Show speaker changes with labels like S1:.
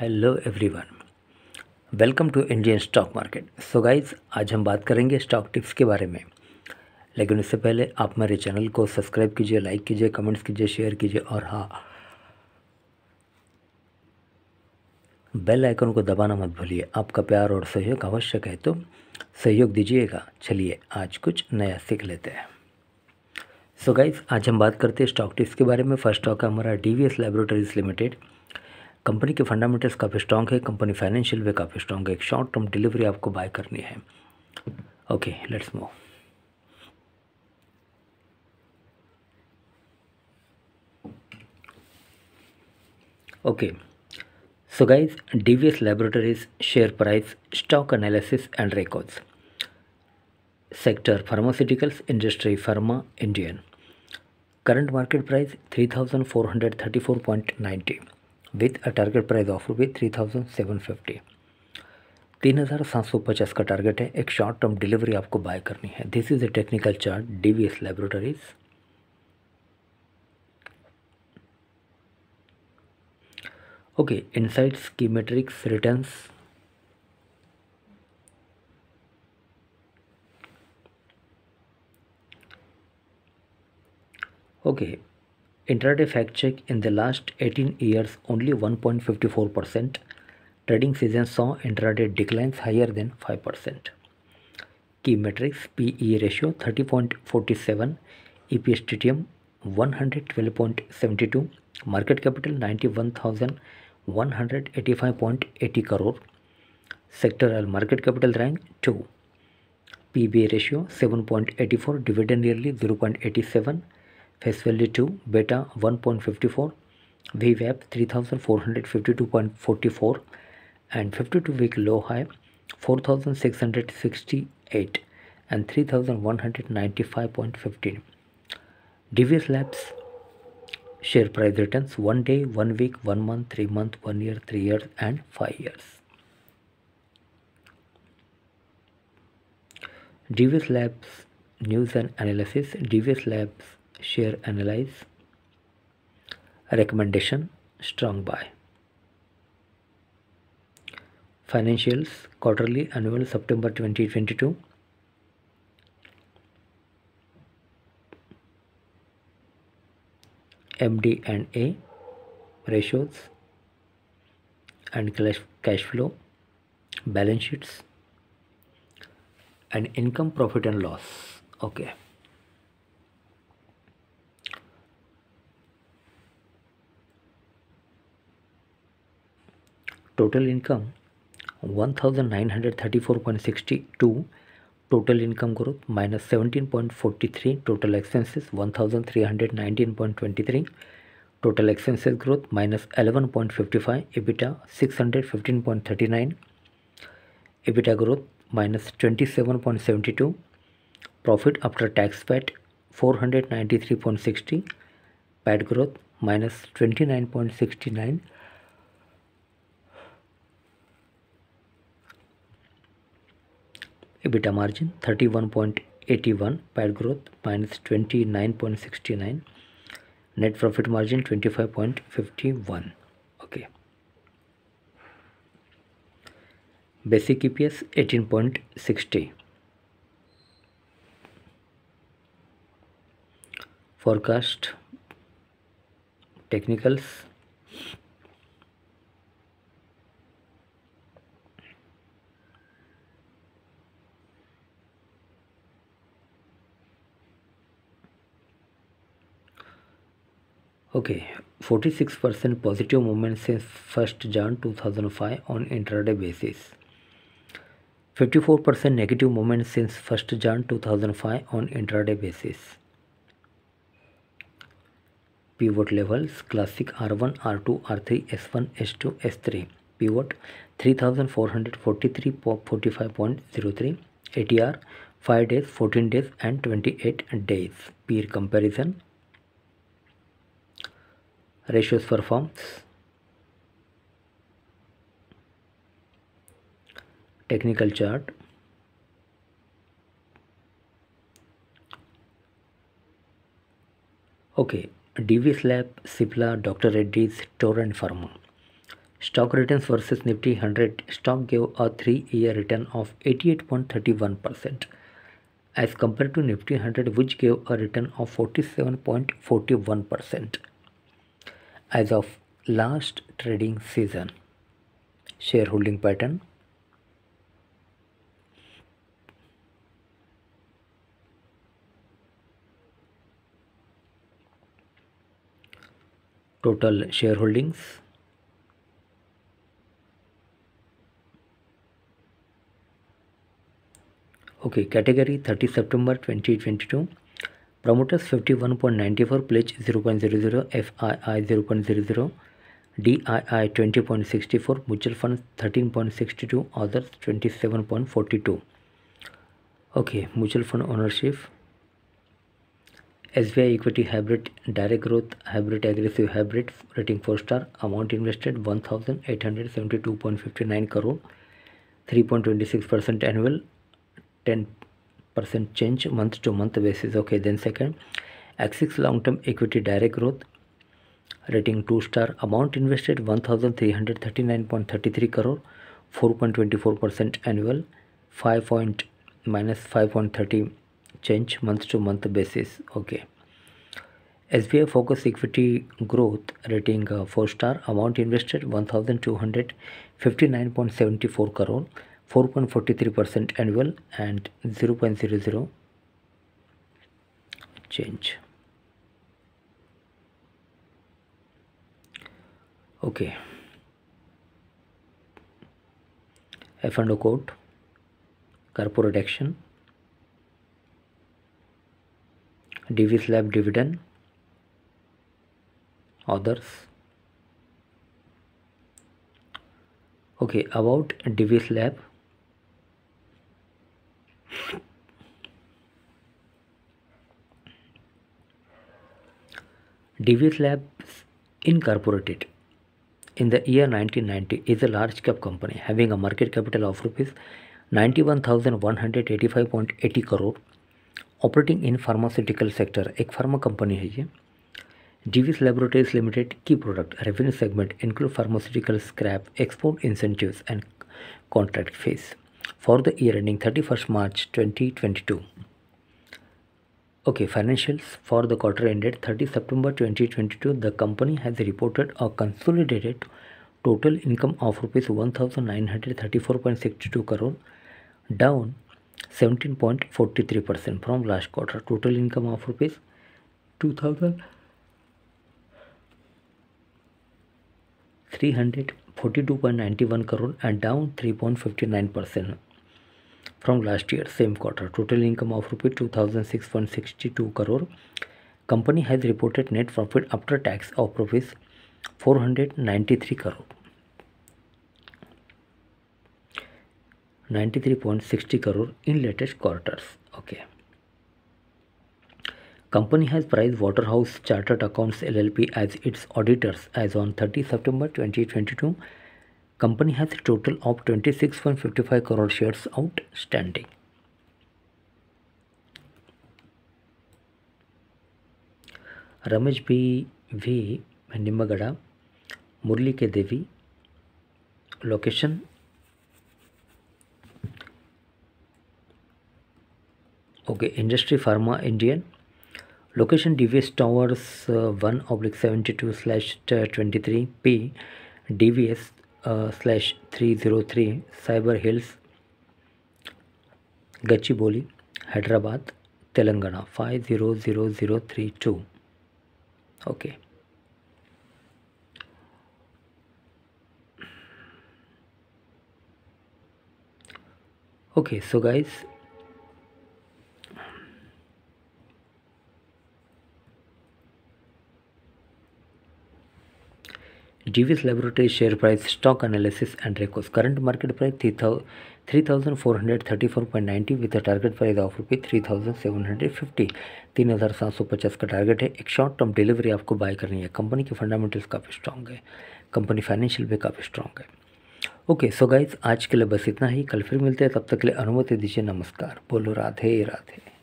S1: Hello everyone, welcome to Indian stock market. So guys, आज हम बात करेंगे स्टॉक टिप्स के बारे में। लेकिन उससे पहले आप मेरे चैनल को सब्सक्राइब कीजिए, लाइक कीजिए, कमेंट्स कीजिए, शेयर कीजिए और हाँ, बेल आइकन को दबाना मत भूलिए। आपका प्यार और सहयोग आवश्यक है, तो सहयोग दीजिएगा। चलिए आज कुछ नया सीख लेते हैं। सो गाइज, आज हम बात करते हैं स्टॉक टिप्स के बारे में। फर्स्ट स्टॉक है हमारा डीवीएस लैबोरेटरीज लिमिटेड। कंपनी के फंडामेंटल्स काफ़ी स्ट्रॉन्ग है, कंपनी फाइनेंशियल वे काफ़ी स्ट्रॉन्ग है। एक शॉर्ट टर्म डिलीवरी आपको बाय करनी है। Okay, let's move. Okay, so guys, Divis Laboratories share price, stock analysis and records. Sector pharmaceuticals, industry pharma, Indian. Current market price 3434.90 with a target price of रुपये 3750। 3750 का target है। एक short term delivery आपको buy करनी है। This is a technical chart DVS Laboratories. Okay, insights, key metrics, returns. Okay, intraday fact check: in the last 18 years, only 1.54%. Trading season saw intraday declines higher than 5%. Key metrics: PE ratio 30.47, EPS TTM 112.72, market capital 91,185.80 crore. Sectoral market capital rank 2. PBA ratio 7.84, dividend yearly 0.87, face value 2, beta 1.54, VWAP 3452.44 and 52-week low high 4668 and 3195.15. Divis Labs share price returns: 1 day, 1 week, 1 month, 3 month, 1 year, 3 years and 5 years. Divis Labs news and analysis. Divis Labs share analyze. Recommendation: strong buy. Financials: quarterly, annual, September 2022. MD&A ratios and cash flow, balance sheets and income, profit and loss. Okay. Total income 1934.62. Total income growth minus 17.43. Total expenses 1319.23. Total expenses growth minus 11.55. EBITDA 615.39. EBITDA growth minus 27.72. Profit after tax PAT 493.60. PAT growth minus 29.69. EBITDA margin 31.81. PAT growth minus 29.69. Net profit margin 25.51. Okay. Basic EPS 18.60. Forecast technicals. Okay, 46% positive movement since 1st Jan 2005 on intraday basis. 54% negative movement since 1st Jan 2005 on intraday basis. Pivot levels: classic R1, R2, R3, S1, S2, S3. Pivot 3443.45.03. ATR 5 days, 14 days and 28 days. Peer comparison. Ratios performs. Technical chart. Okay, Divis Lab, Cipla, Dr. Reddy's, Tor and Pharma. Stock returns versus Nifty 100. Stock gave a 3-year return of 88.31% as compared to Nifty 100, which gave a return of 47.41% as of last trading season. Shareholding pattern. Total shareholdings. Okay, category 30 September 2022. Promoters 51.94, pledge 0.00, FII 0.00, DII 20.64, mutual funds 13.62, others 27.42. Okay, mutual fund ownership. SBI equity hybrid, direct growth hybrid, aggressive hybrid, rating 4-star, amount invested 1872.59 crore, 3.26% annual, 10% change month to month basis. Okay, then second, Axis long term equity direct growth, rating 2-star, amount invested 1339.33 crore, 4.24% annual, 5.30 change month to month basis. Okay, SBI focus equity growth, rating 4-star, amount invested 1259.74 crore, 4.43% annual and 0.00 change. Okay, F&O code, corporate action, Divis Lab dividend, others. Okay, about Divis Lab. Divis Labs Incorporated in the year 1990 is a large cap company having a market capital of rupees 91,185.80 crore, operating in pharmaceutical sector, एक pharma company है ये. Divi's laboratories limited की product revenue segment include pharmaceutical scrap, export incentives and contract fees for the year ending 31st March 2022. Okay, financials for the quarter ended 30 September 2022. The company has reported a consolidated total income of rupees 1,934.62 crore, down 17.43% from last quarter. Total income of rupees 2,342.91 crore and down 3.59% from last year same quarter. Total income of rupees 2,006.62 crore. Company has reported net profit after tax of rupees 493 crore, 93.60 crore in latest quarters. Okay. Company has priced Waterhouse Chartered Accounts LLP as its auditors as on 30 September 2022. Company has a total of 26.55 crore shares outstanding. Ramesh B Nimbagadda, Murali K Divi, location okay industry pharma Indian, location DVS Towers 1/72/23 P DVS/303 Cyber Hills Gachibowli Hyderabad Telangana 500032. Okay. Okay, so guys, Divis Laboratories share price, stock analysis and Recos. Current market price 3,434.90 with a target price of रुपये 3,750. 3,750 का target है. एक short term delivery आपको buy करनी है. Company के fundamentals काफ़ी strong है, कंपनी फाइनेंशियल भी काफ़ी स्ट्रॉन्ग है. ओके, सो गाइज आज के लिए बस इतना ही. कल फिर मिलते हैं, तब तक के लिए अनुमति दीजिए. नमस्कार. बोलो राधे राधे.